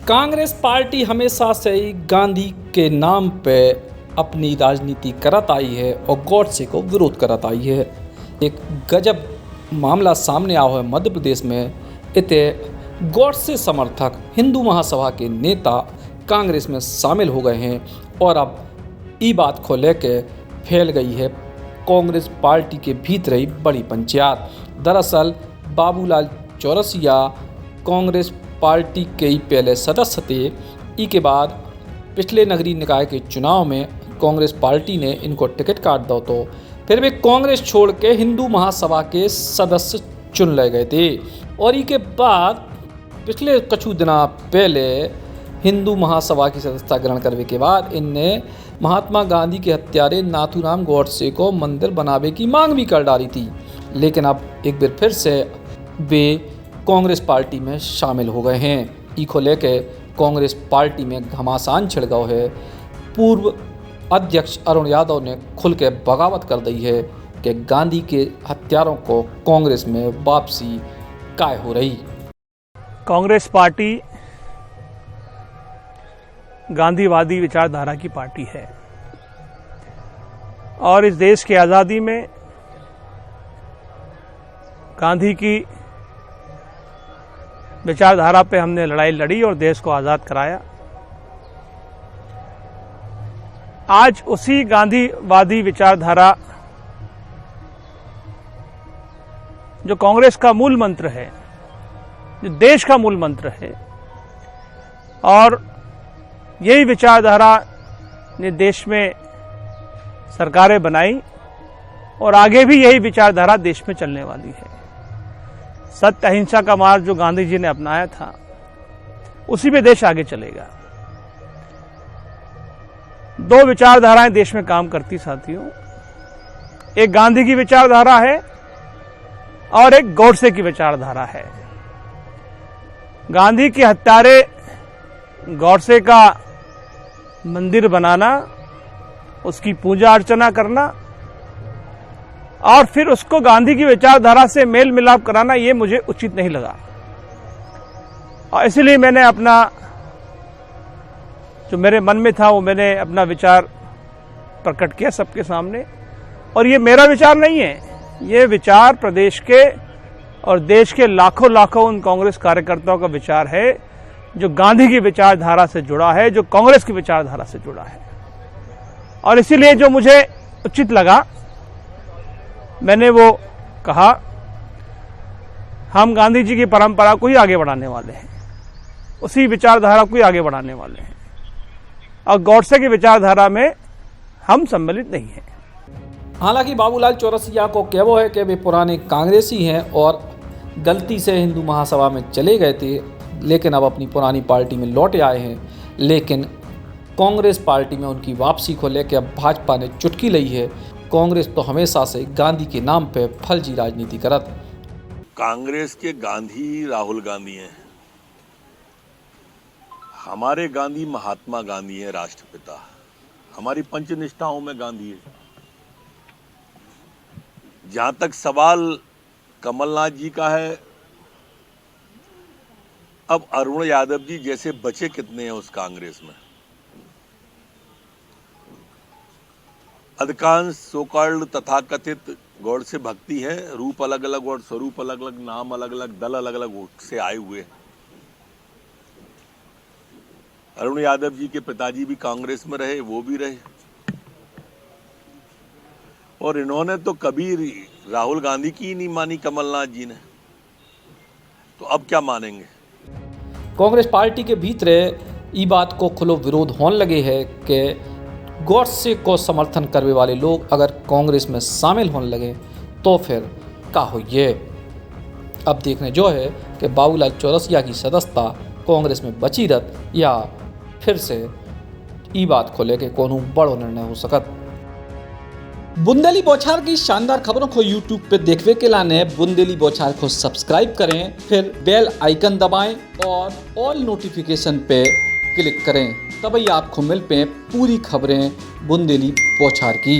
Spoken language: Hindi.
कांग्रेस पार्टी हमेशा से ही गांधी के नाम पे अपनी राजनीति करत आई है और गॉडसे को विरोध करत आई है। एक गजब मामला सामने आया है मध्य प्रदेश में। इते गॉडसे समर्थक हिंदू महासभा के नेता कांग्रेस में शामिल हो गए हैं और अब ई बात को लेकर फैल गई है कांग्रेस पार्टी के भीतर ही बड़ी पंचायत। दरअसल बाबूलाल चौरसिया कांग्रेस पार्टी के ही पहले सदस्य थे। ई के बाद पिछले नगरीय निकाय के चुनाव में कांग्रेस पार्टी ने इनको टिकट काट दो तो फिर वे कांग्रेस छोड़ के हिंदू महासभा के सदस्य चुन ले गए थे और ई के बाद पिछले कुछ दिना पहले हिंदू महासभा की सदस्यता ग्रहण करने के बाद इनने महात्मा गांधी के हत्यारे नाथूराम गॉडसे को मंदिर बनावे की मांग भी कर डाली थी। लेकिन अब एक बार फिर से वे कांग्रेस पार्टी में शामिल हो गए हैं। ई को लेकर कांग्रेस पार्टी में घमासान छिड़ गया है। पूर्व अध्यक्ष अरुण यादव ने खुल के बगावत कर दी है कि गांधी के हत्यारों को कांग्रेस में वापसी काय हो रही। कांग्रेस पार्टी गांधीवादी विचारधारा की पार्टी है और इस देश की आज़ादी में गांधी की विचारधारा पे हमने लड़ाई लड़ी और देश को आज़ाद कराया। आज उसी गांधीवादी विचारधारा जो कांग्रेस का मूल मंत्र है, जो देश का मूल मंत्र है, और यही विचारधारा ने देश में सरकारें बनाई और आगे भी यही विचारधारा देश में चलने वाली है। सत्य अहिंसा का मार्ग जो गांधी जी ने अपनाया था उसी पे देश आगे चलेगा। दो विचारधाराएं देश में काम करती साथियों, एक गांधी की विचारधारा है और एक गॉडसे की विचारधारा है। गांधी के हत्यारे गॉडसे का मंदिर बनाना, उसकी पूजा अर्चना करना और फिर उसको गांधी की विचारधारा से मेल मिलाप कराना, ये मुझे उचित नहीं लगा और इसलिए मैंने अपना जो मेरे मन में था वो मैंने अपना विचार प्रकट किया सबके सामने। और ये मेरा विचार नहीं है, ये विचार प्रदेश के और देश के लाखों लाखों उन कांग्रेस कार्यकर्ताओं का विचार है जो गांधी की विचारधारा से जुड़ा है, जो कांग्रेस की विचारधारा से जुड़ा है। और इसीलिए जो मुझे उचित लगा मैंने वो कहा, हम गांधी जी की परंपरा को ही आगे बढ़ाने वाले हैं, उसी विचारधारा को ही आगे बढ़ाने वाले हैं और गॉडसे की विचारधारा में हम सम्मिलित नहीं हैं। हालांकि बाबूलाल चौरसिया को कहवो है कि वे पुराने कांग्रेसी हैं और गलती से हिंदू महासभा में चले गए थे, लेकिन अब अपनी पुरानी पार्टी में लौटे आए हैं। लेकिन कांग्रेस पार्टी में उनकी वापसी को लेकर अब भाजपा ने चुटकी ली है। कांग्रेस तो हमेशा से गांधी के नाम पे फर्जी राजनीति करत। कांग्रेस के गांधी राहुल गांधी हैं, हमारे गांधी महात्मा गांधी हैं, राष्ट्रपिता। हमारी पंचनिष्ठाओं में गांधी है। जहां तक सवाल कमलनाथ जी का है, अब अरुण यादव जी जैसे बचे कितने हैं उस कांग्रेस में। अधिकांश सोकॉल्ड तथाकथित गॉडसे भक्ति है, रूप अलग अलग और स्वरूप अलग अलग, नाम अलग अलग, दल अलग अलग से आए हुए। अरुण यादव जी के पिताजी भी कांग्रेस में रहे, वो भी रहे और इन्होंने तो कभी राहुल गांधी की ही नहीं मानी कमलनाथ जी ने, तो अब क्या मानेंगे। कांग्रेस पार्टी के भीतर ई बात को खुलो विरोध होने लगे है कि गॉडसे को समर्थन करने वाले लोग अगर कांग्रेस में शामिल होने लगे तो फिर क्या हो। ये अब देखने जो है कि बाबूलाल चौरसिया की सदस्यता कांग्रेस में बची रत या फिर से ई बात को लेके कोनो बड़ो निर्णय हो सकत। बुंदेली बौछार की शानदार खबरों को यूट्यूब पे देखने के लिए बुंदेली बौछार को सब्सक्राइब करें, फिर बेल आइकन दबाएं और ऑल नोटिफिकेशन पे क्लिक करें, तभी आपको मिल पे पूरी खबरें बुंदेली बौछार की।